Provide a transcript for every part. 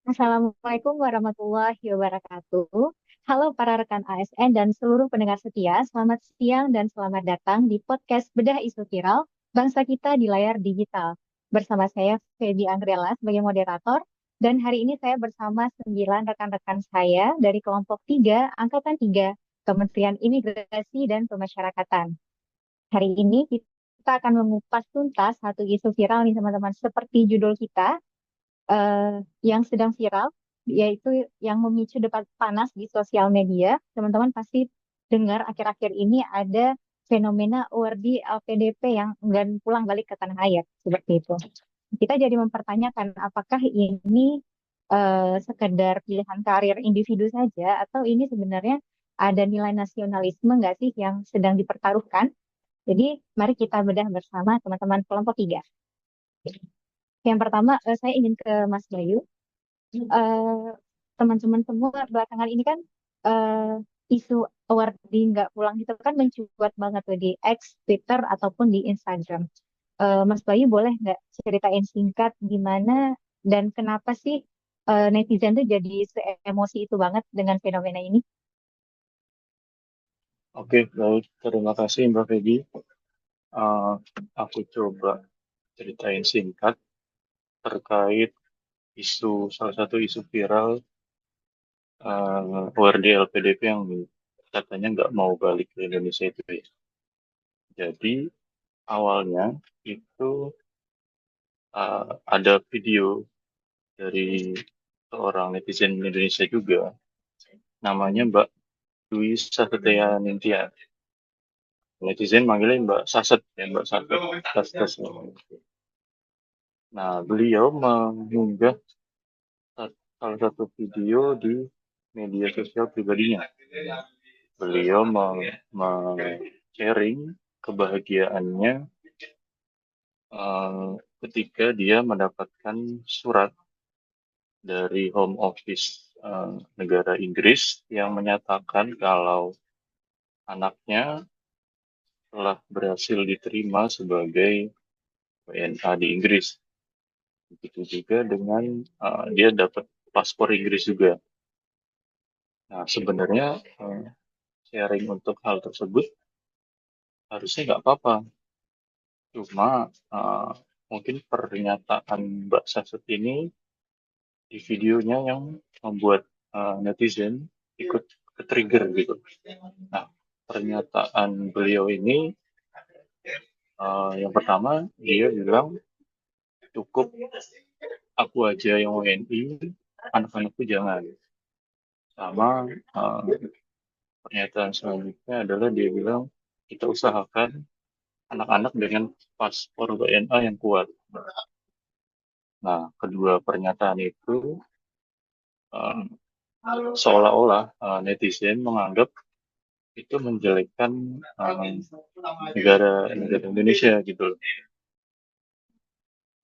Assalamualaikum warahmatullahi wabarakatuh. Halo para rekan ASN dan seluruh pendengar setia, selamat siang dan selamat datang di podcast Bedah Isu Viral, Bangsa Kita di Layar Digital. Bersama saya, Feby Angrela sebagai moderator, dan hari ini saya bersama 9 rekan-rekan saya dari kelompok 3, Angkatan 3, Kementerian Imigrasi dan Pemasyarakatan. Hari ini kita akan mengupas tuntas satu isu viral nih teman-teman, seperti judul kita, eh, yang sedang viral, yaitu yang memicu debat panas di sosial media. Teman-teman pasti dengar akhir-akhir ini ada fenomena ORD LPDP yang enggan pulang balik ke tanah air, seperti itu. Kita jadi mempertanyakan apakah ini sekedar pilihan karir individu saja atau ini sebenarnya ada nilai nasionalisme nggak sih yang sedang dipertaruhkan? Jadi mari kita bedah bersama teman-teman kelompok 3. Yang pertama, saya ingin ke Mas Bayu. eh, Teman-teman semua belakangan ini kan eh, isu awardee nggak pulang itu kan mencuat banget tuh di X, Twitter ataupun di Instagram. Mas Bayu boleh nggak ceritain singkat gimana dan kenapa sih netizen tuh jadi emosi itu banget dengan fenomena ini? Oke, baik. Terima kasih Mbak Feby. Eh, aku coba ceritain singkat terkait salah satu isu viral ORD LPDP yang katanya nggak mau balik ke Indonesia itu ya. Jadi awalnya itu ada video dari seorang netizen Indonesia juga, namanya Mbak Dwi Sasetia Ningtyas. Netizen manggilnya Mbak Saset ya, Mbak Saset. Saset. Nah, beliau mengunggah salah satu video di media sosial pribadinya. Beliau sharing kebahagiaannya eh, ketika dia mendapatkan surat dari Home Office negara Inggris yang menyatakan kalau anaknya telah berhasil diterima sebagai WNA di Inggris. Begitu juga dengan dia dapat paspor Inggris juga. Nah, sebenarnya eh, sharing untuk hal tersebut harusnya nggak apa-apa. Cuma eh, mungkin pernyataan Mbak Sasut ini di videonya yang membuat netizen ikut ke-trigger gitu. Nah, pernyataan beliau ini yang pertama dia bilang cukup aku aja yang WNI, anak-anakku jangan. Sama pernyataan selanjutnya adalah dia bilang kita usahakan anak-anak dengan paspor WNA yang kuat. Nah, kedua pernyataan itu eh, seolah-olah netizen menganggap itu menjelekkan negara negara Indonesia gitu loh.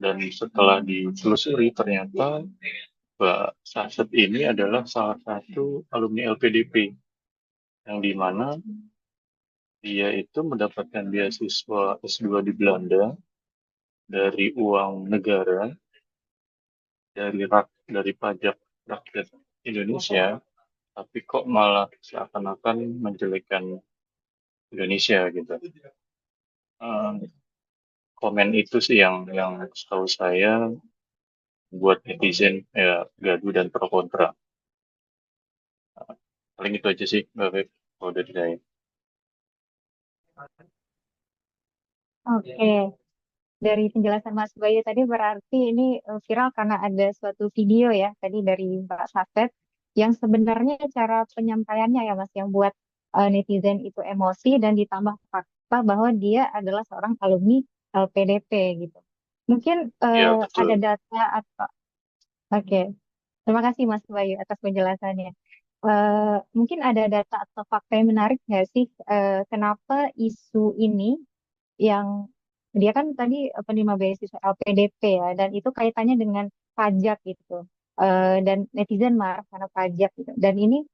Dan setelah ditelusuri ternyata Mbak Saset ini adalah salah satu alumni LPDP yang di mana dia itu mendapatkan beasiswa S2 di Belanda dari uang negara dari pajak rakyat Indonesia, tapi kok malah seakan-akan menjelekkan Indonesia gitu. Eh, Komen itu sih yang setahu saya buat netizen ya gaduh dan pro kontra. Paling itu aja sih Mbak Feb, kalau dari saya. Oke, dari penjelasan Mas Bayu tadi berarti ini viral karena ada suatu video ya tadi dari Mbak Safet yang sebenarnya cara penyampaiannya ya Mas yang buat netizen itu emosi dan ditambah fakta bahwa dia adalah seorang alumni LPDP gitu. Mungkin Iya ada betul. data atau oke, terima kasih Mas Bayu atas penjelasannya. Mungkin ada data atau fakta yang menarik nggak sih kenapa isu ini yang dia kan tadi penerima beasiswa LPDP ya, dan itu kaitannya dengan pajak gitu. Dan netizen marah karena pajak gitu. Dan ini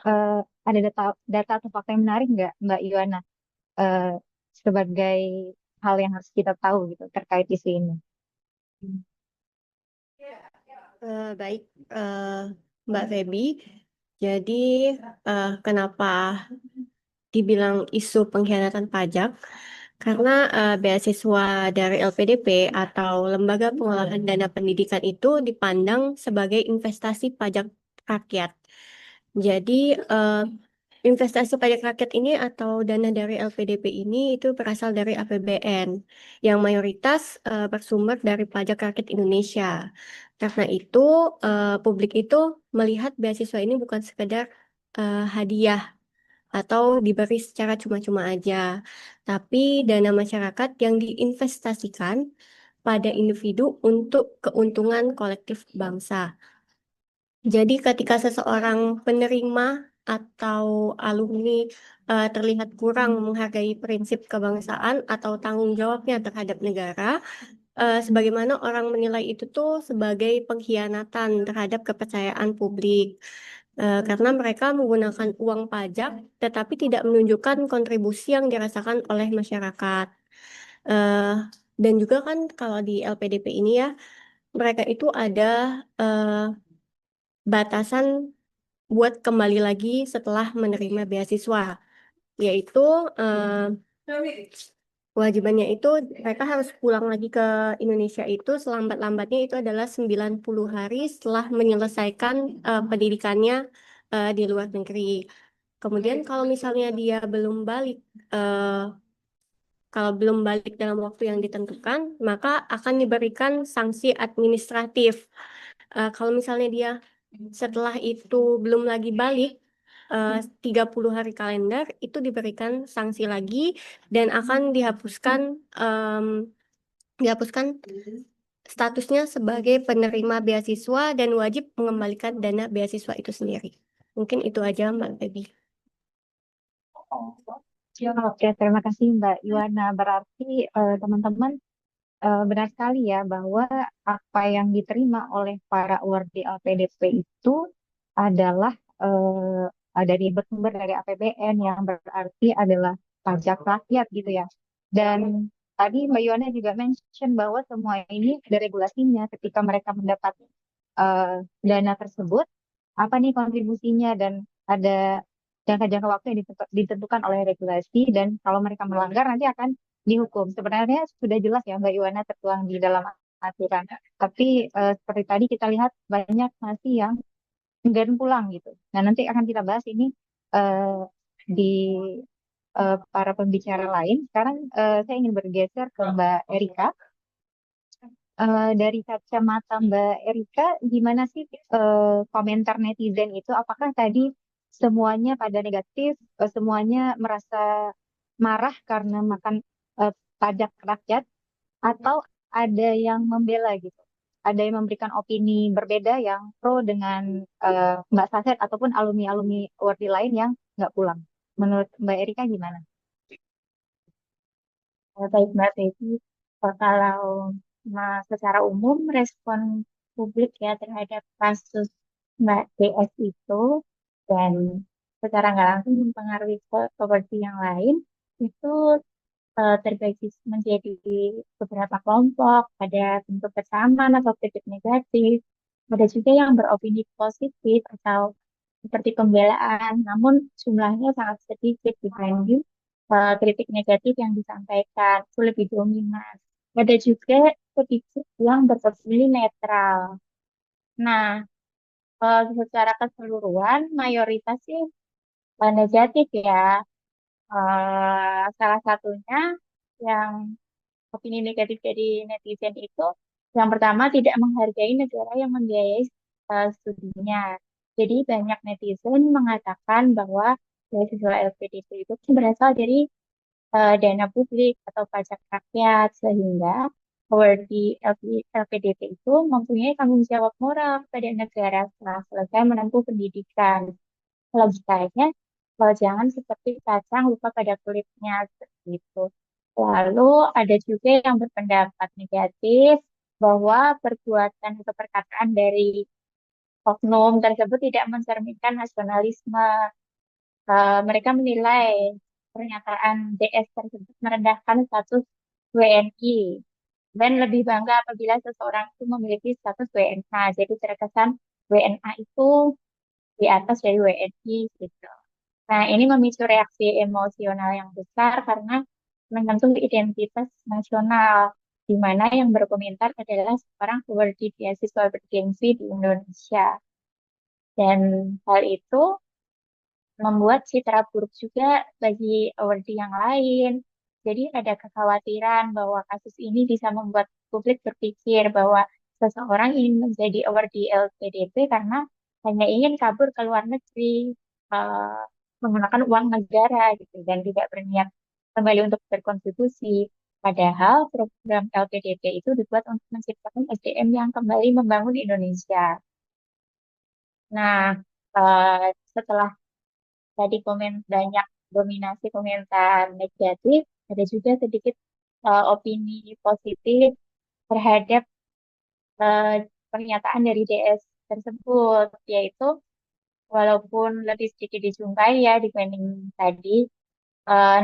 eh, ada data atau fakta yang menarik nggak, Mbak Iwana, eh, sebagai hal yang harus kita tahu gitu terkait isu ini? Baik, Mbak Feby. Jadi, kenapa dibilang isu pengkhianatan pajak? Karena beasiswa dari LPDP atau Lembaga Pengolahan Dana Pendidikan itu dipandang sebagai investasi pajak rakyat. Jadi, investasi pajak rakyat ini atau dana dari LPDP ini itu berasal dari APBN yang mayoritas bersumber dari pajak rakyat Indonesia. Karena itu, publik itu melihat beasiswa ini bukan sekedar hadiah atau diberi secara cuma-cuma aja, tapi dana masyarakat yang diinvestasikan pada individu untuk keuntungan kolektif bangsa. Jadi ketika seseorang penerima atau alumni terlihat kurang menghargai prinsip kebangsaan atau tanggung jawabnya terhadap negara, sebagaimana orang menilai itu tuh sebagai pengkhianatan terhadap kepercayaan publik. Karena mereka menggunakan uang pajak tetapi tidak menunjukkan kontribusi yang dirasakan oleh masyarakat. Eh, dan juga kan kalau di LPDP ini ya, mereka itu ada eh, batasan buat kembali lagi setelah menerima beasiswa, yaitu kewajibannya itu mereka harus pulang lagi ke Indonesia itu selambat-lambatnya itu adalah 90 hari setelah menyelesaikan pendidikannya di luar negeri. Kemudian kalau misalnya dia belum balik, eh, kalau belum balik dalam waktu yang ditentukan, maka akan diberikan sanksi administratif. Kalau misalnya dia setelah itu belum lagi balik, 30 hari kalender itu diberikan sanksi lagi dan akan dihapuskan statusnya sebagai penerima beasiswa dan wajib mengembalikan dana beasiswa itu sendiri. Mungkin itu aja Mbak Baby. Oke, terima kasih Mbak Yuwana. Berarti teman-teman benar sekali ya bahwa apa yang diterima oleh para awardee LPDP itu adalah dari bersumber dari APBN yang berarti adalah pajak rakyat gitu ya. Dan tadi Mbak Yuwana juga mention bahwa semua ini ada regulasinya ketika mereka mendapat dana tersebut, apa nih kontribusinya dan ada jangka-jangka waktu yang ditentukan oleh regulasi dan kalau mereka melanggar nanti akan dihukum. Sebenarnya sudah jelas ya Mbak Iwana tertuang di dalam aturan. Tapi seperti tadi kita lihat banyak masih yang enggan pulang gitu. Nah nanti akan kita bahas ini di para pembicara lain. Sekarang saya ingin bergeser ke Mbak Erika. Dari kacamata Mbak Erika, gimana sih komentar netizen itu? Apakah tadi semuanya pada negatif, semuanya merasa marah karena makan pajak rakyat, atau ada yang membela gitu? Ada yang memberikan opini berbeda yang pro dengan Mbak Saset ataupun alumni-alumni Wardi lain yang nggak pulang. Menurut Mbak Erika gimana? Baik Mbak Peggy, kalau secara umum respon publik ya terhadap kasus Mbak DS itu dan secara nggak langsung mempengaruhi properti yang lain itu terbagi menjadi beberapa kelompok, ada bentuk kesamaan atau kritik negatif, ada juga yang beropini positif atau seperti pembelaan, namun jumlahnya sangat sedikit dibanding kritik negatif yang disampaikan, itu lebih dominan. Ada juga sedikit yang berpemilih netral. Nah, secara keseluruhan mayoritas sih negatif ya. Salah satunya yang opini negatif dari netizen itu yang pertama tidak menghargai negara yang membiayai studinya. Jadi banyak netizen mengatakan bahwa beasiswa LPDP itu berasal dari dana publik atau pajak rakyat sehingga awardee LPDP itu mempunyai tanggung jawab moral pada negara setelah selesai menempuh pendidikan. Logikanya, jangan seperti kacang lupa pada kulitnya seperti itu. Lalu ada juga yang berpendapat negatif bahwa perbuatan atau perkataan dari oknum tersebut tidak mencerminkan nasionalisme. Mereka menilai pernyataan DS tersebut merendahkan status WNI. dan lebih bangga apabila seseorang itu memiliki status WNA. Jadi terkesan WNA itu di atas dari WNI gitu. Nah, ini memicu reaksi emosional yang besar karena menyentuh identitas nasional, di mana yang berkomentar adalah seorang awardee beasiswa bergengsi di Indonesia. Dan hal itu membuat citra buruk juga bagi awardee yang lain. Jadi ada kekhawatiran bahwa kasus ini bisa membuat publik berpikir bahwa seseorang ingin menjadi awardee LPDP karena hanya ingin kabur ke luar negeri, eh, menggunakan uang negara gitu dan tidak berniat kembali untuk berkontribusi. Padahal program LPDP itu dibuat untuk menciptakan SDM yang kembali membangun Indonesia. Nah, setelah tadi banyak dominasi komentar negatif, ada juga sedikit opini positif terhadap eh, pernyataan dari DS tersebut, yaitu walaupun lebih sedikit dijumpai ya dibanding tadi,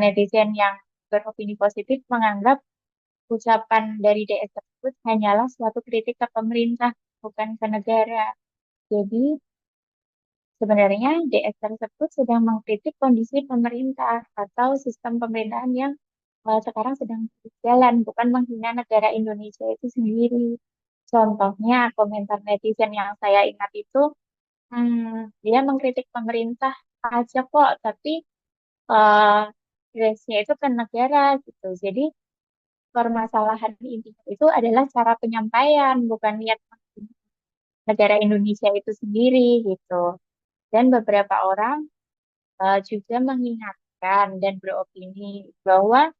netizen yang beropini positif menganggap ucapan dari DS tersebut hanyalah suatu kritik ke pemerintah, bukan ke negara. Jadi sebenarnya DS tersebut sedang mengkritik kondisi pemerintah atau sistem pemerintahan yang sekarang sedang berjalan, bukan menghina negara Indonesia itu sendiri. Contohnya komentar netizen yang saya ingat itu, dia mengkritik pemerintah aja kok, tapi uh, nya itu ke negara gitu. Jadi permasalahan intinya itu adalah cara penyampaian, bukan niat menghina negara Indonesia itu sendiri gitu. Dan beberapa orang juga mengingatkan dan beropini bahwa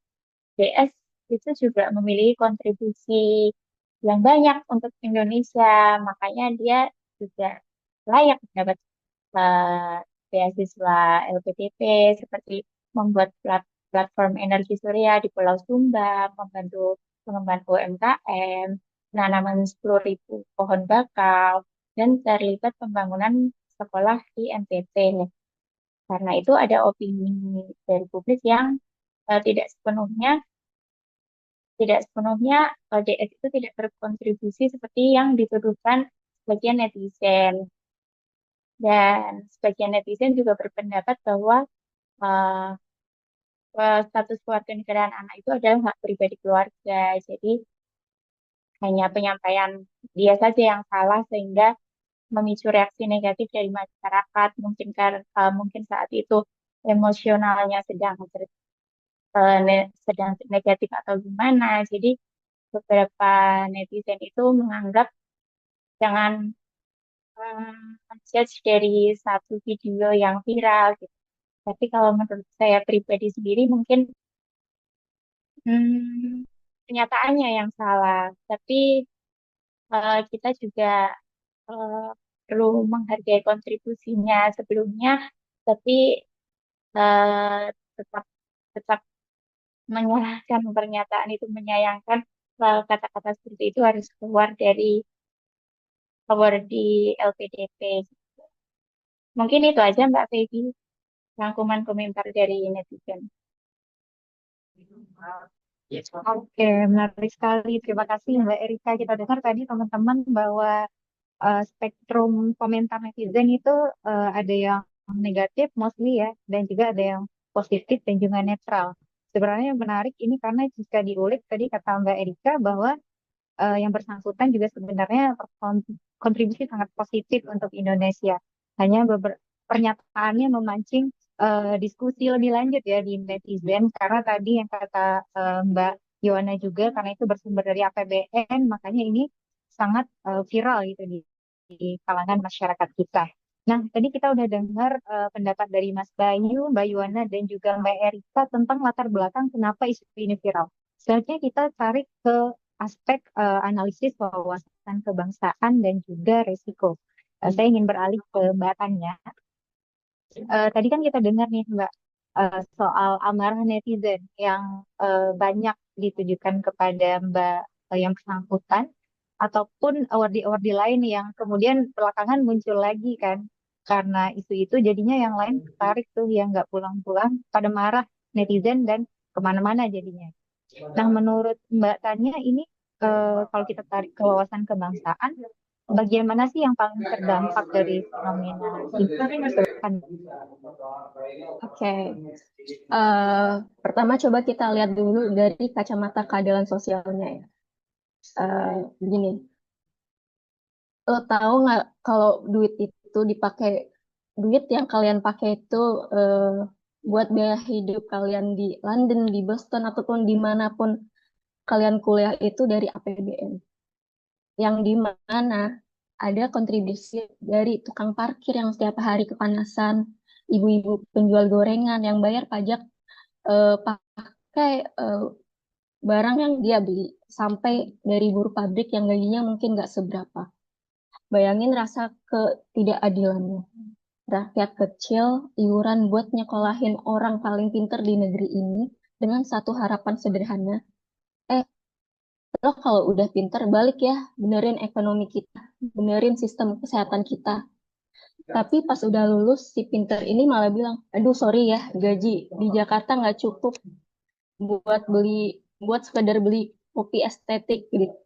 DS itu juga memiliki kontribusi yang banyak untuk Indonesia, makanya dia juga layak mendapat eh, beasiswa LPDP seperti membuat platform energi surya di Pulau Sumba, membantu pengembangan UMKM, penanaman 10.000 pohon bakau, dan terlibat pembangunan sekolah di NTT. Karena itu ada opini dari publik yang tidak sepenuhnya DS itu tidak berkontribusi seperti yang dituduhkan sebagian netizen. Dan sebagian netizen juga berpendapat bahwa uh, status kewarganegaraan anak itu adalah hak pribadi keluarga. Jadi hanya penyampaian dia saja yang salah sehingga memicu reaksi negatif dari masyarakat. Mungkin saat itu emosionalnya sedang negatif atau gimana. Jadi beberapa netizen itu menganggap jangan judge dari satu video yang viral gitu. Tapi kalau menurut saya pribadi sendiri mungkin kenyataannya yang salah. Tapi kita juga eh, perlu menghargai kontribusinya sebelumnya, tapi eh, tetap tetap menyalahkan pernyataan itu menyayangkan kata-kata seperti itu harus keluar di LPDP. Mungkin itu aja Mbak Peggy, rangkuman komentar dari netizen. Oke, menarik sekali. Terima kasih Mbak Erika. Kita dengar tadi teman-teman bahwa spektrum komentar netizen itu ada yang negatif mostly ya, dan juga ada yang positif dan juga netral. Sebenarnya yang menarik ini karena jika diulik tadi kata Mbak Erika bahwa yang bersangkutan juga sebenarnya kontribusi sangat positif untuk Indonesia. Hanya pernyataannya memancing diskusi lebih lanjut ya di netizen karena tadi yang kata Mbak Yohana juga karena itu bersumber dari APBN makanya ini sangat viral gitu di kalangan masyarakat kita. Nah, tadi kita udah dengar pendapat dari Mas Bayu, Mbak Yuwana, dan juga Mbak Erika tentang latar belakang kenapa isu ini viral. Selanjutnya kita tarik ke aspek analisis wawasan kebangsaan dan juga resiko. Saya ingin beralih ke Mbak Tanya. Tadi kan kita dengar nih Mbak soal amarah netizen yang banyak ditujukan kepada Mbak yang bersangkutan ataupun awardee-awardee lain yang kemudian belakangan muncul lagi kan karena isu itu jadinya yang lain tertarik tuh yang nggak pulang-pulang pada marah netizen dan kemana-mana jadinya. Nah menurut Mbak Tanya ini kalau kita tarik ke wawasan kebangsaan, bagian mana sih yang paling terdampak dari fenomena ini? Oke. Pertama coba kita lihat dulu dari kacamata keadilan sosialnya ya. Begini, lo tahu nggak kalau duit yang kalian pakai itu buat biaya hidup kalian di London, di Boston, ataupun dimanapun kalian kuliah itu dari APBN. Yang di mana ada kontribusi dari tukang parkir yang setiap hari kepanasan, ibu-ibu penjual gorengan yang bayar pajak pakai barang yang dia beli, sampai dari buruh pabrik yang gajinya mungkin nggak seberapa. Bayangin rasa ketidakadilannya. Rakyat kecil, iuran buat nyekolahin orang paling pinter di negeri ini dengan satu harapan sederhana. Lo kalau udah pinter, balik ya, benerin ekonomi kita, benerin sistem kesehatan kita. Tapi pas udah lulus, si pinter ini malah bilang, aduh sorry ya, gaji di Jakarta nggak cukup buat buat sekedar beli kopi estetik gitu.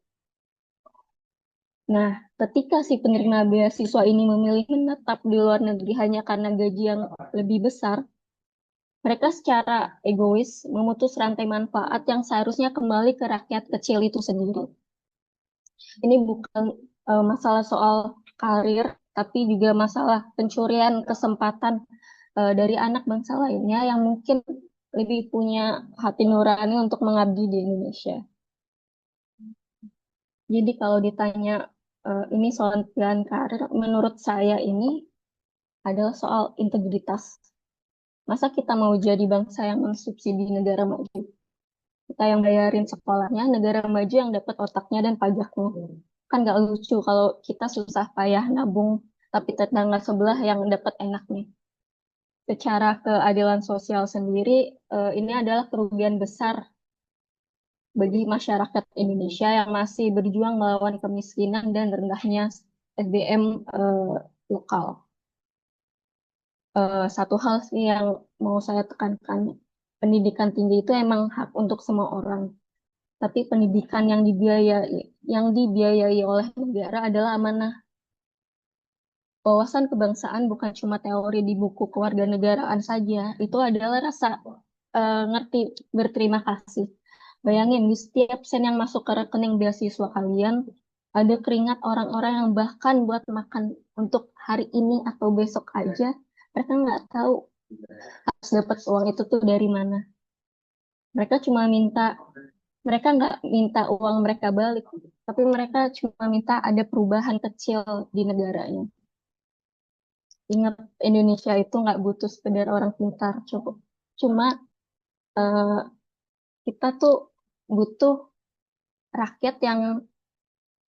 Nah, ketika si penerima beasiswa ini memilih menetap di luar negeri hanya karena gaji yang lebih besar, mereka secara egois memutus rantai manfaat yang seharusnya kembali ke rakyat kecil itu sendiri. Ini bukan masalah soal karir, tapi juga masalah pencurian kesempatan dari anak bangsa lainnya yang mungkin lebih punya hati nurani untuk mengabdi di Indonesia. Jadi kalau ditanya ini soal pilihan karir, menurut saya ini adalah soal integritas. Masa kita mau jadi bangsa yang mensubsidi negara maju? Kita yang bayarin sekolahnya, negara maju yang dapat otaknya dan pajaknya. Kan gak lucu kalau kita susah payah nabung, tapi tetangga sebelah yang dapat enaknya. Secara keadilan sosial sendiri, ini adalah kerugian besar bagi masyarakat Indonesia yang masih berjuang melawan kemiskinan dan rendahnya SDM lokal. Satu hal sih yang mau saya tekankan, pendidikan tinggi itu emang hak untuk semua orang. Tapi pendidikan yang dibiayai oleh negara adalah amanah. Wawasan kebangsaan bukan cuma teori di buku kewarganegaraan saja, itu adalah rasa ngerti berterima kasih. Bayangin, di setiap sen yang masuk ke rekening beasiswa kalian, ada keringat orang-orang yang bahkan buat makan untuk hari ini atau besok aja, mereka nggak tahu harus dapat uang itu tuh dari mana. Mereka cuma mereka nggak minta uang mereka balik, tapi mereka cuma minta ada perubahan kecil di negaranya. Ingat, Indonesia itu nggak butuh sekedar orang pintar, cukup. Cuma eh, kita tuh butuh rakyat yang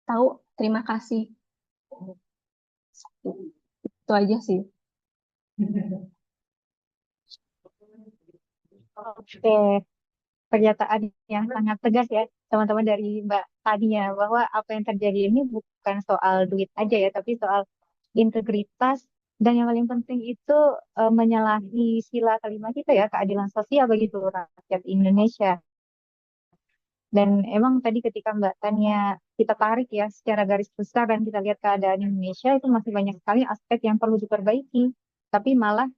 tahu terima kasih. Itu aja sih. Oke, pernyataan yang sangat tegas ya teman-teman dari Mbak Tania, bahwa apa yang terjadi ini bukan soal duit aja ya, tapi soal integritas, dan yang paling penting itu menyalahi sila kelima kita ya, keadilan sosial bagi seluruh rakyat Indonesia. Dan emang tadi ketika Mbak Tania kita tarik ya secara garis besar dan kita lihat keadaan Indonesia, itu masih banyak sekali aspek yang perlu diperbaiki, tapi malah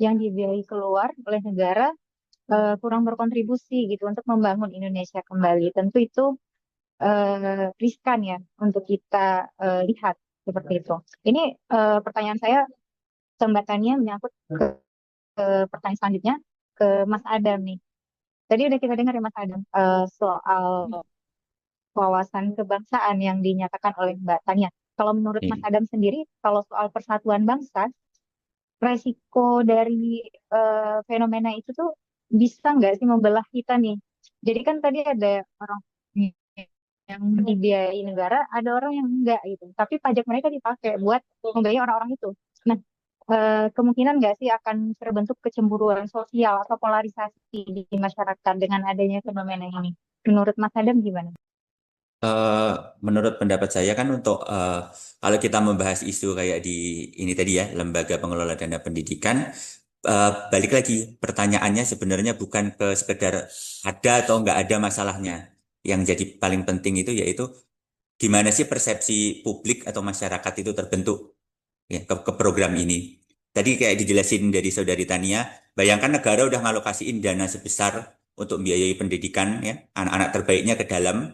yang dibiayai keluar oleh negara kurang berkontribusi gitu untuk membangun Indonesia kembali. Tentu itu riskan ya untuk kita lihat seperti itu. Ini pertanyaan saya ke Mbak Tania menyangkut pertanyaan selanjutnya ke Mas Adam nih. Tadi udah kita dengar ya Mas Adam soal wawasan kebangsaan yang dinyatakan oleh Mbak Tania. Kalau menurut Mas Adam sendiri, kalau soal persatuan bangsa, resiko dari fenomena itu tuh bisa nggak sih membelah kita nih? Jadi kan tadi ada orang yang dibiayai negara, ada orang yang enggak gitu. Tapi pajak mereka dipakai buat membiayai orang-orang itu. Nah, kemungkinan nggak sih akan terbentuk kecemburuan sosial atau polarisasi di masyarakat dengan adanya fenomena ini? Menurut Mas Adam gimana? Menurut pendapat saya kan untuk kalau kita membahas isu kayak di ini tadi ya, lembaga pengelola dana pendidikan, balik lagi pertanyaannya sebenarnya bukan ke sekedar ada atau nggak ada masalahnya. yang jadi paling penting itu yaitu gimana sih persepsi publik atau masyarakat itu terbentuk ya ke program ini. Tadi kayak dijelasin dari Saudari Tania, bayangkan negara udah ngalokasiin dana sebesar untuk biayai pendidikan ya anak-anak terbaiknya ke dalam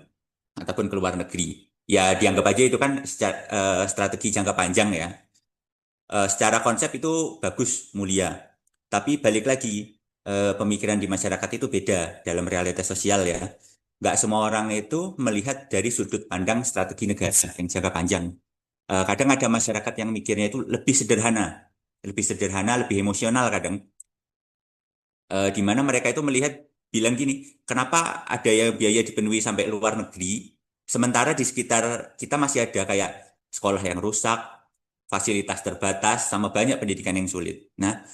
ataupun ke luar negeri. Ya dianggap aja itu kan strategi jangka panjang ya. Secara konsep itu bagus, mulia. Tapi balik lagi, pemikiran di masyarakat itu beda dalam realitas sosial ya. Nggak semua orang itu melihat dari sudut pandang strategi negara yang jangka panjang. Kadang ada masyarakat yang mikirnya itu lebih sederhana, lebih emosional kadang. Di mana mereka itu melihat bilang gini, kenapa ada yang biaya dipenuhi sampai luar negeri, sementara di sekitar kita masih ada kayak sekolah yang rusak, fasilitas terbatas, sama banyak pendidikan yang sulit. Nah,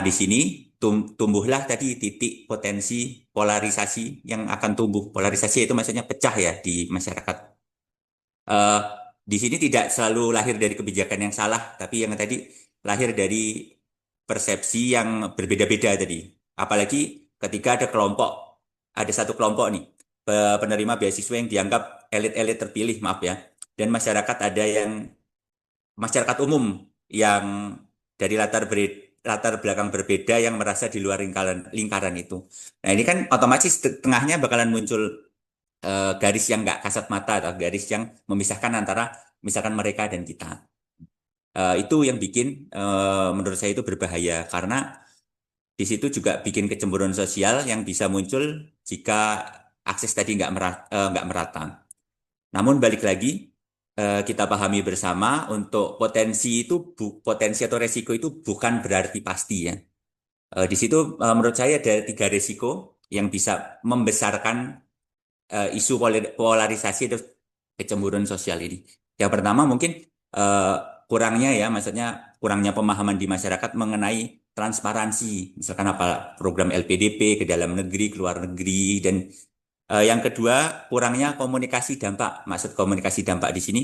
di sini tumbuhlah tadi titik potensi polarisasi yang akan tumbuh. Polarisasi itu maksudnya pecah ya di masyarakat. Eh, di sini tidak selalu lahir dari kebijakan yang salah, tapi yang tadi lahir dari persepsi yang berbeda-beda tadi. Apalagi ketika ada satu kelompok nih, penerima beasiswa yang dianggap elit-elit terpilih, maaf ya, dan masyarakat umum yang dari latar belakang berbeda yang merasa di luar lingkaran itu. Nah ini kan otomatis tengahnya bakalan muncul garis yang nggak kasat mata atau garis yang memisahkan antara misalkan mereka dan kita. Itu yang bikin menurut saya itu berbahaya karena di situ juga bikin kecemburuan sosial yang bisa muncul jika akses tadi nggak merata. Namun balik lagi kita pahami bersama untuk potensi atau resiko itu bukan berarti pasti ya. Di situ menurut saya ada 3 resiko yang bisa membesarkan isu polarisasi atau kecemburuan sosial ini. Yang pertama mungkin eh, kurangnya ya, maksudnya kurangnya pemahaman di masyarakat mengenai transparansi, misalkan apa program LPDP ke dalam negeri, ke luar negeri, dan yang kedua kurangnya komunikasi dampak. Maksud komunikasi dampak di sini,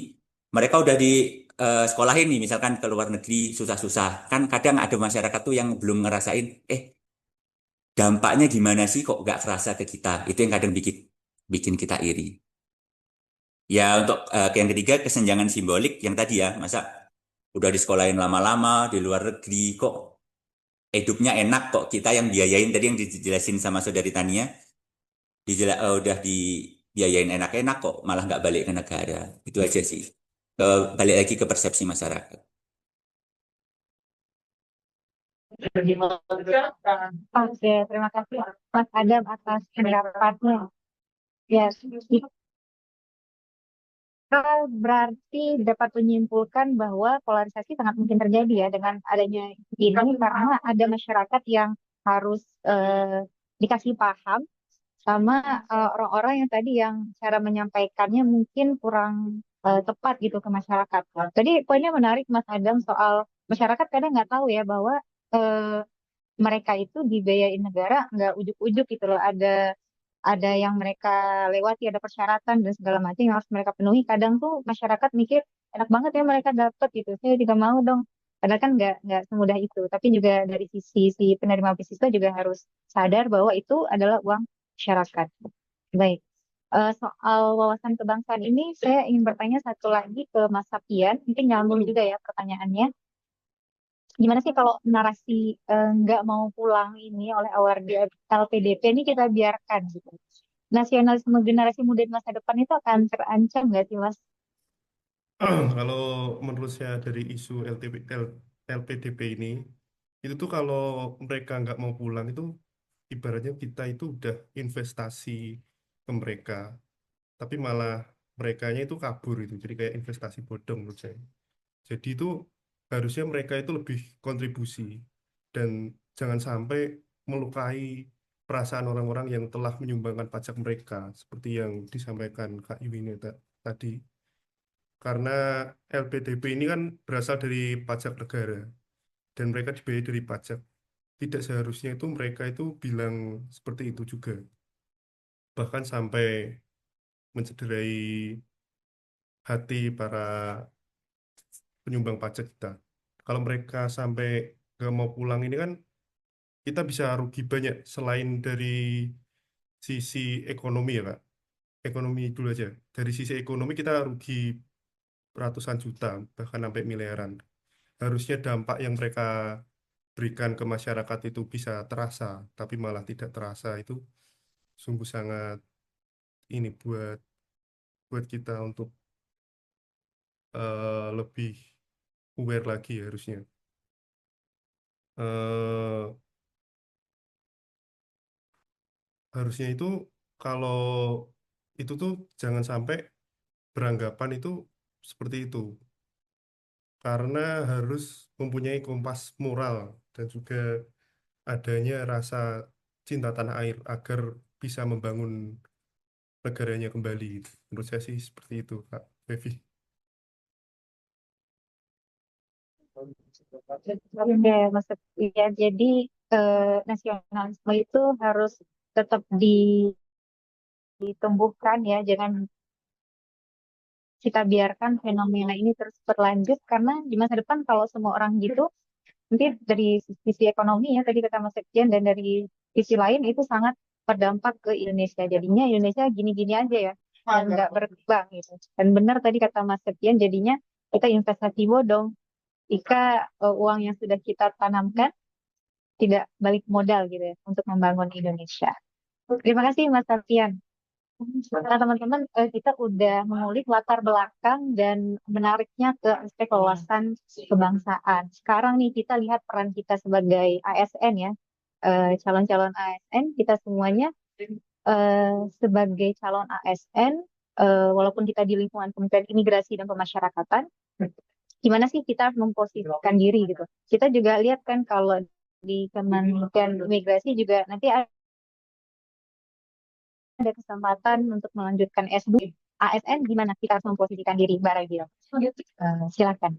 mereka udah di sekolahin nih, misalkan ke luar negeri susah-susah. Kan kadang ada masyarakat tuh yang belum ngerasain, dampaknya gimana sih kok nggak kerasa ke kita. Itu yang kadang bikin bikin kita iri. Ya untuk yang ketiga kesenjangan simbolik yang tadi ya, masa udah di sekolahin lama-lama di luar negeri kok hidupnya enak kok kita yang biayain tadi yang dijelasin sama Saudari Tania udah dibiayain enak-enak kok malah nggak balik ke negara. Itu aja sih. Balik lagi ke persepsi masyarakat. Oke, terima kasih Mas Adam atas pendapatnya. Ya, kita berarti dapat menyimpulkan bahwa polarisasi sangat mungkin terjadi ya dengan adanya ini karena ada masyarakat yang harus dikasih paham sama orang-orang yang tadi yang cara menyampaikannya mungkin kurang tepat gitu ke masyarakat. Tadi poinnya menarik Mas Adam soal masyarakat kadang nggak tahu ya bahwa eh, mereka itu dibiayain negara nggak ujuk-ujuk gitu loh. Ada yang mereka lewati, ada persyaratan dan segala macam yang harus mereka penuhi. Kadang tuh masyarakat mikir enak banget ya mereka dapat gitu. Saya juga mau dong. Padahal kan nggak semudah itu. Tapi juga dari sisi si penerima beasiswa juga harus sadar bahwa itu adalah uang masyarakat. Baik. Soal wawasan kebangsaan ini, saya ingin bertanya satu lagi ke Mas Sapian. Mungkin nyambung juga ya pertanyaannya. Gimana sih kalau narasi nggak mau pulang ini oleh award di LPDP ini kita biarkan gitu. Nasionalisme generasi muda di masa depan itu akan terancam nggak sih Mas? Kalau menurut saya dari isu LPDP ini, itu tuh kalau mereka nggak mau pulang itu ibaratnya kita itu udah investasi ke mereka, tapi malah merekanya itu kabur itu, jadi kayak investasi bodong menurut saya. Jadi itu harusnya mereka itu lebih kontribusi dan jangan sampai melukai perasaan orang-orang yang telah menyumbangkan pajak mereka, seperti yang disampaikan Kak Iwini tadi. Karena LPDP ini kan berasal dari pajak negara dan mereka dibayar dari pajak. Tidak seharusnya itu mereka itu bilang seperti itu juga. Bahkan sampai mencederai hati para penyumbang pajak kita. Kalau mereka sampai nggak mau pulang ini kan kita bisa rugi banyak selain dari sisi ekonomi ya Kak. ekonomi dulu aja. Dari sisi ekonomi kita rugi ratusan juta, bahkan sampai miliaran. Harusnya dampak yang mereka berikan ke masyarakat itu bisa terasa, tapi malah tidak terasa. Itu sungguh sangat ini buat kita untuk lebih aware lagi harusnya. Eh, Harusnya itu kalau itu tuh jangan sampai beranggapan itu seperti itu, karena harus mempunyai kompas moral dan juga adanya rasa cinta tanah air agar bisa membangun negaranya kembali. Menurut saya sih seperti itu, Kak Devi. Oke, maksudnya jadi nasionalisme itu harus tetap ditumbuhkan ya, jangan kita biarkan fenomena ini terus berlanjut karena di masa depan kalau semua orang gitu, nanti dari sisi ekonomi ya tadi kata Mas Sekjen dan dari sisi lain itu sangat berdampak ke Indonesia. Jadinya Indonesia gini-gini aja ya, yang nggak berkembang gitu. Dan benar tadi kata Mas Sekjen, jadinya kita investasi bodong jika uang yang sudah kita tanamkan tidak balik modal gitu ya untuk membangun Indonesia. Terima kasih Mas Alfian. Nah, teman-teman, kita udah mengulik latar belakang dan menariknya ke aspek wawasan kebangsaan. Sekarang nih kita lihat peran kita sebagai ASN ya, calon-calon ASN, kita semuanya sebagai calon ASN, walaupun kita di lingkungan Kementerian Imigrasi dan Pemasyarakatan, gimana sih kita memposisikan diri gitu. Kita juga lihat kan kalau di Kementerian Imigrasi juga nanti ada kesempatan untuk melanjutkan S2. ASN gimana kita harus memposisikan diri, Mbak Ragil? Silakan.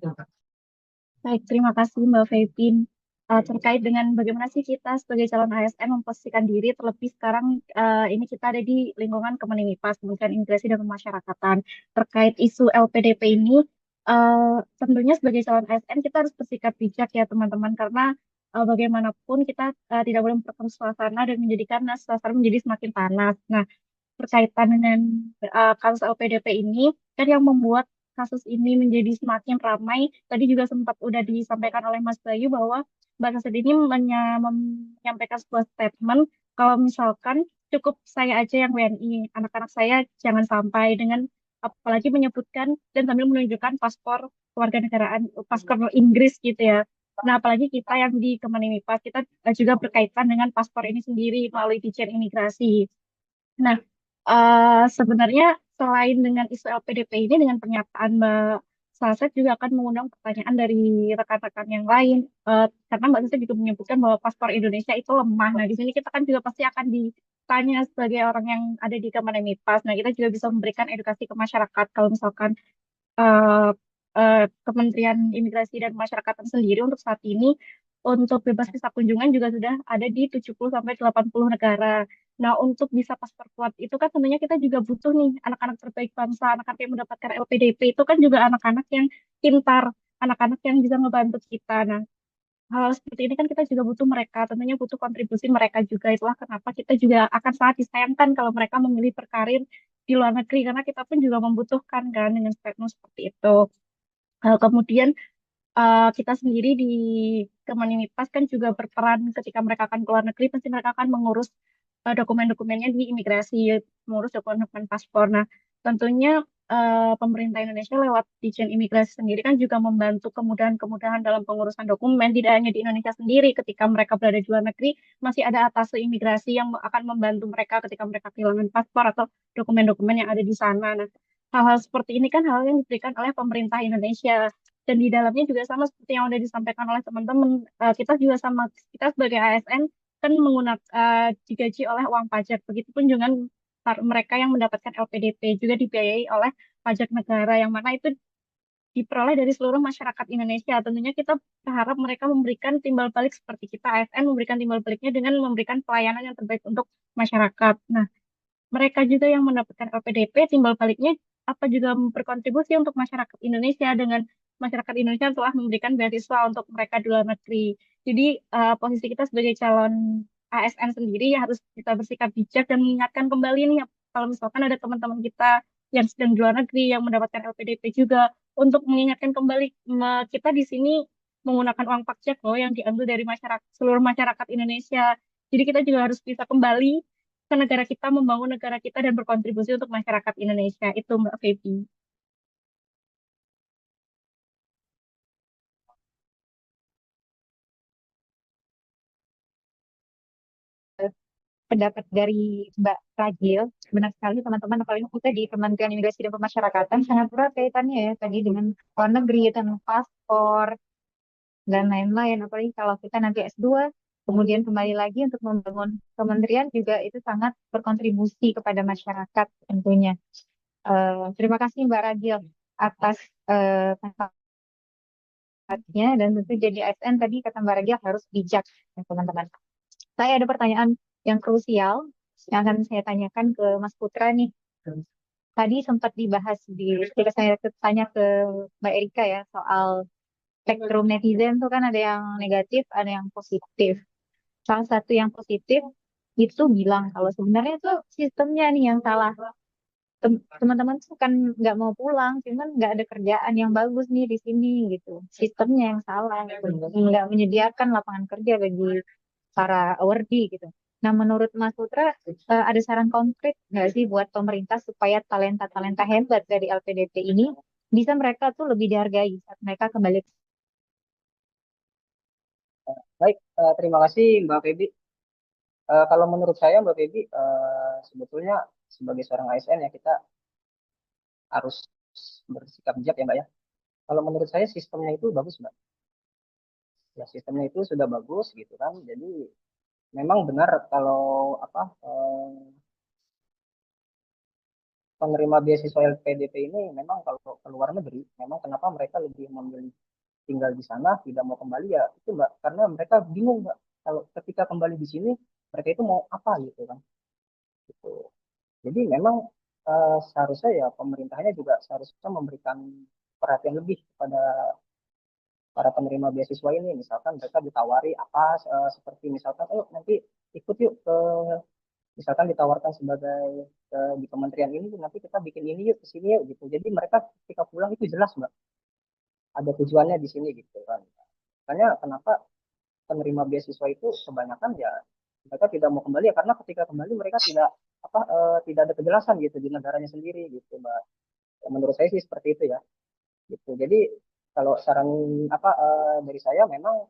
Baik, terima kasih Mbak Febin. Terkait dengan bagaimana sih kita sebagai calon ASN memposisikan diri, terlebih sekarang ini kita ada di lingkungan Kemenimipas, Kementerian Imigrasi dan Pemasyarakatan. Terkait isu LPDP ini, tentunya sebagai calon ASN kita harus bersikap bijak ya teman-teman, karena bagaimanapun kita tidak boleh memperkeruh suasana dan menjadikan suasana menjadi semakin panas. Nah, berkaitan dengan kasus LPDP ini, kan yang membuat kasus ini menjadi semakin ramai, tadi juga sempat udah disampaikan oleh Mas Bayu bahwa Mbak Sasid ini menyampaikan sebuah statement kalau misalkan cukup saya aja yang WNI, anak-anak saya jangan sampai dengan apalagi menyebutkan dan sambil menunjukkan paspor kewarganegaraan, paspor Inggris gitu ya. Nah, apalagi kita yang di Kemenimipas, kita juga berkaitan dengan paspor ini sendiri melalui Ditjen Imigrasi. Nah, sebenarnya selain dengan isu LPDP ini, dengan pernyataan Mbak Saset juga akan mengundang pertanyaan dari rekan-rekan yang lain, karena Mbak Saset juga menyebutkan bahwa paspor Indonesia itu lemah. Nah, di sini kita kan juga pasti akan ditanya sebagai orang yang ada di Kementerian. Nah, kita juga bisa memberikan edukasi ke masyarakat kalau misalkan eh, Kementerian Imigrasi dan Pemasyarakatan sendiri untuk saat ini untuk bebas visa kunjungan juga sudah ada di 70 sampai 80 negara. Nah, untuk bisa paspor kuat itu kan tentunya kita juga butuh nih anak-anak terbaik bangsa, anak-anak yang mendapatkan LPDP itu kan juga anak-anak yang pintar, anak-anak yang bisa ngebantu kita. Nah, hal seperti ini kan kita juga butuh mereka, tentunya butuh kontribusi mereka juga. Itulah kenapa kita juga akan sangat disayangkan kalau mereka memilih berkarir di luar negeri, karena kita pun juga membutuhkan kan dengan statement seperti itu. Kemudian kita sendiri di Kemenimipas kan juga berperan ketika mereka akan keluar negeri, pasti mereka akan mengurus dokumen-dokumennya di imigrasi, mengurus dokumen-dokumen paspor. Nah, tentunya pemerintah Indonesia lewat Ditjen Imigrasi sendiri kan juga membantu kemudahan-kemudahan dalam pengurusan dokumen, tidak hanya di Indonesia sendiri, ketika mereka berada di luar negeri, masih ada atasé imigrasi yang akan membantu mereka ketika mereka kehilangan paspor atau dokumen-dokumen yang ada di sana. Nah, hal-hal seperti ini kan hal yang diberikan oleh pemerintah Indonesia. Dan di dalamnya juga sama seperti yang sudah disampaikan oleh teman-teman, kita juga sama, kita sebagai ASN kan menggunakan digaji oleh uang pajak. Begitupun dengan mereka yang mendapatkan LPDP juga dibiayai oleh pajak negara yang mana itu diperoleh dari seluruh masyarakat Indonesia. Tentunya kita berharap mereka memberikan timbal balik seperti kita ASN memberikan timbal baliknya dengan memberikan pelayanan yang terbaik untuk masyarakat. Nah, mereka juga yang mendapatkan LPDP, timbal baliknya apa juga berkontribusi untuk masyarakat Indonesia dengan masyarakat Indonesia telah memberikan beasiswa untuk mereka di luar negeri. Jadi posisi kita sebagai calon ASN sendiri ya harus kita bersikap bijak dan mengingatkan kembali nih kalau misalkan ada teman-teman kita yang sedang di luar negeri yang mendapatkan LPDP juga, untuk mengingatkan kembali kita di sini menggunakan uang pajak loh yang diambil dari masyarakat, seluruh masyarakat Indonesia. Jadi kita juga harus bisa kembali ke negara kita, membangun negara kita dan berkontribusi untuk masyarakat Indonesia. Itu Mbak Feby. Pendapat dari Mbak Ragil, benar sekali teman-teman, apalagi kita di Kementerian Imigrasi dan Pemasyarakatan sangat erat kaitannya ya tadi dengan luar negeri, tentang paspor, dan lain-lain. Apalagi kalau kita nanti S2, kemudian kembali lagi untuk membangun kementerian juga itu sangat berkontribusi kepada masyarakat tentunya. Terima kasih Mbak Ragil atas pendapatnya, dan tentu jadi ASN tadi kata Mbak Ragil harus bijak ya, teman-teman. Saya ada pertanyaan yang krusial yang akan saya tanyakan ke Mas Putra nih. Tadi sempat dibahas ketika saya tanya ke Mbak Erika ya soal spektrum netizen tuh kan ada yang negatif, ada yang positif. Salah satu yang positif itu bilang kalau sebenarnya tuh sistemnya nih yang salah. Teman-teman tuh kan nggak mau pulang, cuman nggak ada kerjaan yang bagus nih di sini gitu. Sistemnya yang salah, gitu. Nggak menyediakan lapangan kerja bagi para awardee gitu. Nah, menurut Mas Putra, ada saran konkret nggak sih buat pemerintah supaya talenta-talenta hebat dari LPDP ini bisa mereka tuh lebih dihargai saat mereka kembali. Baik, terima kasih Mbak Feby. Kalau menurut saya Mbak Feby, sebetulnya sebagai seorang ASN ya kita harus bersikap bijak ya Mbak ya. Kalau menurut saya sistemnya itu bagus Mbak. Ya sistemnya itu sudah bagus gitu kan. Jadi memang benar kalau apa penerima beasiswa LPDP ini memang kalau ke luar negeri, memang kenapa mereka lebih memilih tinggal di sana tidak mau kembali ya itu Mbak, karena mereka bingung Mbak kalau ketika kembali di sini mereka itu mau apa gitu kan. Gitu. Jadi memang seharusnya ya pemerintahnya juga seharusnya memberikan perhatian lebih kepada para penerima beasiswa ini. Misalkan mereka ditawari apa seperti misalkan, oh nanti ikut yuk ke misalkan ditawarkan sebagai di kementerian ini nanti kita bikin ini yuk ke sini yuk gitu. Jadi mereka ketika pulang itu jelas Mbak ada tujuannya di sini gitu kan. Makanya kenapa penerima beasiswa itu kebanyakan ya mereka tidak mau kembali ya karena ketika kembali mereka tidak ada kejelasan gitu di negaranya sendiri gitu Mbak. Ya, menurut saya sih seperti itu ya gitu. Jadi kalau saran dari saya memang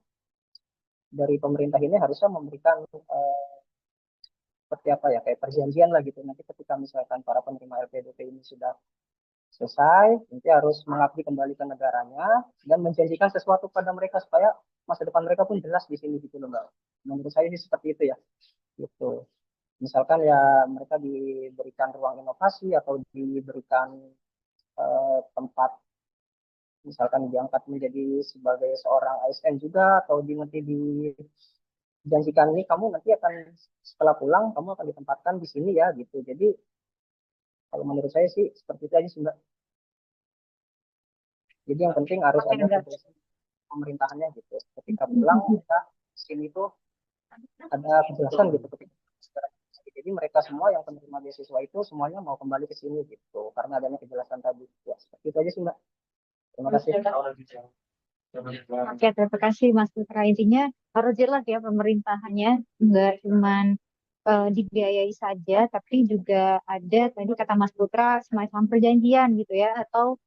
dari pemerintah ini harusnya memberikan seperti apa ya kayak perjanjian lah gitu. Nanti ketika misalkan para penerima LPDP ini sudah selesai, nanti harus mengabdi kembali ke negaranya dan menjanjikan sesuatu pada mereka supaya masa depan mereka pun jelas di sini gitu loh Mbak. Menurut saya sih seperti itu ya. Gitu. Misalkan ya mereka diberikan ruang inovasi atau diberikan tempat misalkan diangkat menjadi sebagai seorang ASN juga atau nanti dijanjikan nih kamu nanti akan setelah pulang kamu akan ditempatkan di sini ya gitu. Jadi kalau menurut saya sih seperti itu aja sih Mbak. Jadi yang penting harus Oke, ada Mbak. kejelasan pemerintahannya gitu. Ketika pulang kita sini tuh ada kejelasan gitu ketika jadi mereka semua yang penerima beasiswa itu semuanya mau kembali ke sini gitu karena adanya kejelasan tadi. Ya, seperti itu aja sih Mbak. Terima kasih. Oke, terima kasih Mas Putra. Intinya harus jelas ya pemerintahannya, nggak cuman dibiayai saja, tapi juga ada tadi kata Mas Putra semacam perjanjian gitu ya, atau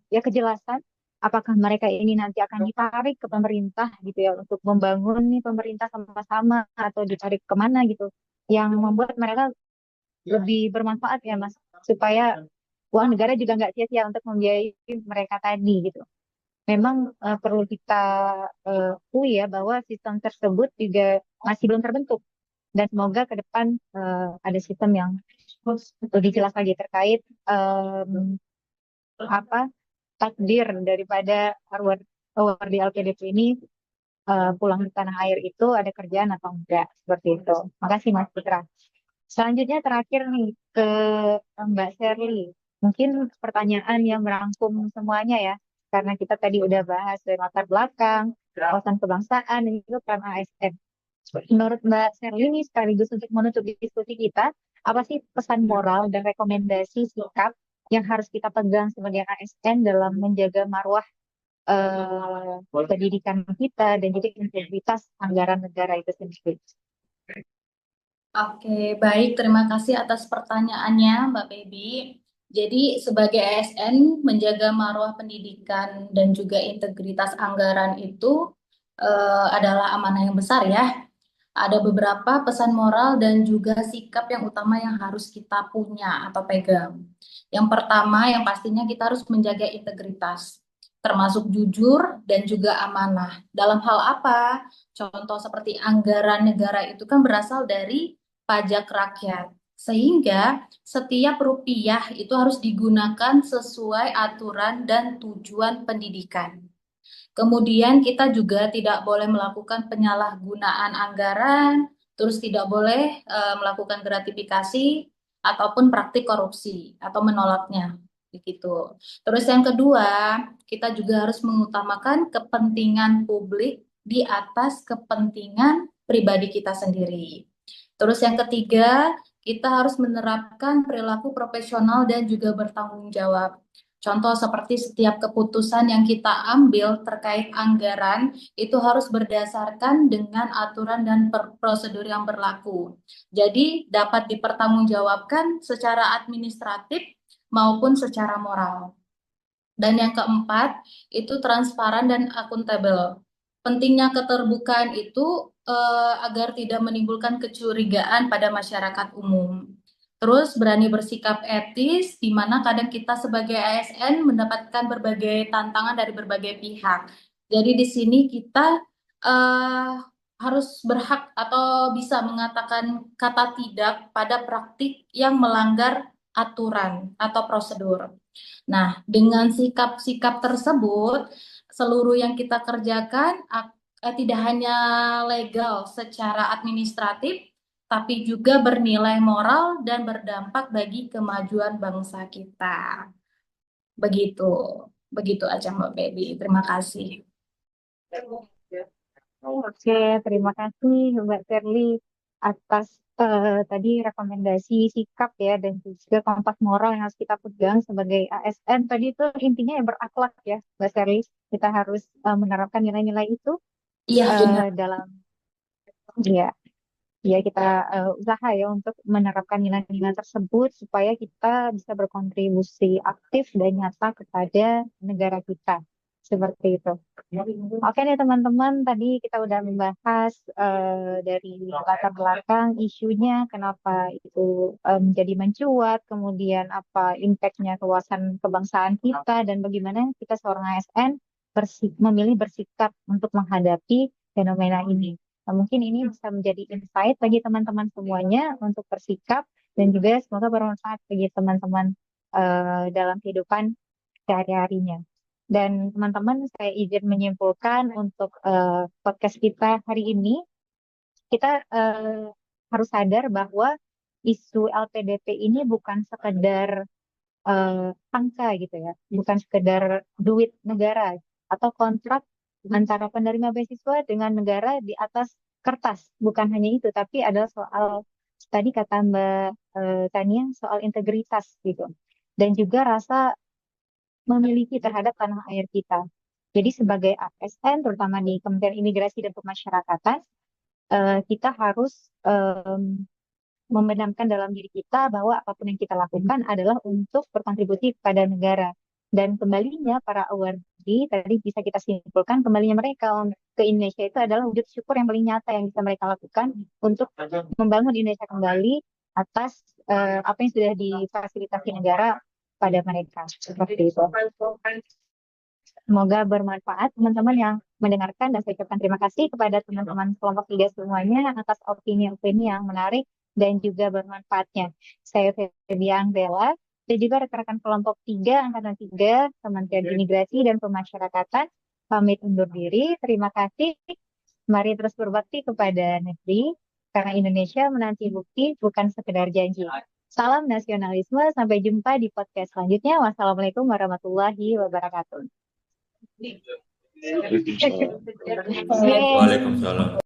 ya kejelasan apakah mereka ini nanti akan ditarik ke pemerintah gitu ya untuk membangun nih pemerintah sama-sama atau ditarik kemana gitu, yang membuat mereka lebih bermanfaat ya Mas, supaya uang negara juga nggak sia-sia untuk membiayai mereka tadi gitu. Memang perlu kita akui ya bahwa sistem tersebut juga masih belum terbentuk, dan semoga ke depan ada sistem yang lebih jelas lagi terkait apa takdir daripada award award di LPDP ini, pulang ke tanah air itu ada kerjaan atau enggak seperti itu. Makasih Mas Putra. Selanjutnya terakhir nih ke Mbak Shirley. Mungkin pertanyaan yang merangkum semuanya ya, karena kita tadi udah bahas dari latar belakang, wawasan kebangsaan, dan juga peran ASN. Menurut Mbak Shirley ini sekaligus untuk menutup diskusi kita, Apa sih pesan moral dan rekomendasi sikap yang harus kita pegang sebagai ASN dalam menjaga marwah pendidikan kita dan juga integritas anggaran negara itu sendiri. Oke, baik. Terima kasih atas pertanyaannya, Mbak Baby. Jadi, sebagai ASN, menjaga marwah pendidikan dan juga integritas anggaran itu adalah amanah yang besar ya. Ada beberapa pesan moral dan juga sikap yang utama yang harus kita punya atau pegang. Yang pertama, yang pastinya kita harus menjaga integritas, termasuk jujur dan juga amanah. Dalam hal apa? Contoh seperti anggaran negara itu kan berasal dari pajak rakyat. Sehingga setiap rupiah itu harus digunakan sesuai aturan dan tujuan pendidikan. Kemudian kita juga tidak boleh melakukan penyalahgunaan anggaran, terus tidak boleh melakukan gratifikasi ataupun praktik korupsi atau menolaknya, begitu. Terus yang kedua, kita juga harus mengutamakan kepentingan publik di atas kepentingan pribadi kita sendiri. Terus yang ketiga, kita harus menerapkan perilaku profesional dan juga bertanggung jawab. Contoh seperti setiap keputusan yang kita ambil terkait anggaran itu harus berdasarkan dengan aturan dan prosedur yang berlaku. Jadi dapat dipertanggungjawabkan secara administratif maupun secara moral. Dan yang keempat itu transparan dan akuntabel. Pentingnya keterbukaan itu agar tidak menimbulkan kecurigaan pada masyarakat umum. Terus berani bersikap etis, di mana kadang kita sebagai ASN mendapatkan berbagai tantangan dari berbagai pihak. Jadi di sini kita harus berhak atau bisa mengatakan kata tidak pada praktik yang melanggar aturan atau prosedur. Nah, dengan sikap-sikap tersebut, seluruh yang kita kerjakan tidak hanya legal secara administratif, tapi juga bernilai moral dan berdampak bagi kemajuan bangsa kita. Begitu. Begitu aja Mbak Baby. Terima kasih. Oke, terima kasih Mbak Terli atas tadi rekomendasi sikap ya dan juga kompas moral yang harus kita pegang sebagai ASN. Tadi itu intinya ya berakhlak ya Mbak Terli. Kita harus menerapkan nilai-nilai itu Iya, benar. dalam ya ya kita usaha ya untuk menerapkan nilai-nilai tersebut supaya kita bisa berkontribusi aktif dan nyata kepada negara kita. Seperti itu. Oke nih teman-teman, tadi kita udah membahas dari latar belakang isunya, kenapa itu menjadi mencuat, kemudian apa impactnya kewawasan kebangsaan kita, dan bagaimana kita seorang ASN memilih bersikap untuk menghadapi fenomena ini. Nah, mungkin ini bisa menjadi insight bagi teman-teman semuanya untuk bersikap, dan juga semoga bermanfaat bagi teman-teman dalam kehidupan sehari-harinya. Dan teman-teman, saya izin menyimpulkan untuk podcast kita hari ini, kita harus sadar bahwa isu LPDP ini bukan sekedar angka gitu ya, bukan sekedar duit negara atau kontrak antara penerima beasiswa dengan negara di atas kertas. Bukan hanya itu, tapi adalah soal, tadi kata Mbak Tania, soal integritas gitu. Dan juga rasa memiliki terhadap tanah air kita. Jadi sebagai ASN, terutama di Kementerian Imigrasi dan Pemasyarakatan, kita harus membenamkan dalam diri kita bahwa apapun yang kita lakukan adalah untuk berkontribusi pada negara. Dan kembalinya para awardee, tadi bisa kita simpulkan, kembalinya mereka ke Indonesia itu adalah wujud syukur yang paling nyata yang bisa mereka lakukan untuk membangun Indonesia kembali atas apa yang sudah difasilitasi negara pada mereka. Seperti itu. Semoga bermanfaat teman-teman yang mendengarkan, dan saya ucapkan terima kasih kepada teman-teman kelompok 3 semuanya atas opini-opini yang menarik dan juga bermanfaatnya. Saya Febiang Bella dan juga rekan-rekan kelompok 3 Angkatan 3 Kementerian Imigrasi dan Pemasyarakatan pamit undur diri. Terima kasih. Mari terus berbakti kepada negeri karena Indonesia menanti bukti bukan sekedar janji. Salam nasionalisme, sampai jumpa di podcast selanjutnya. Wassalamualaikum warahmatullahi wabarakatuh. Waalaikumsalam. Waalaikumsalam.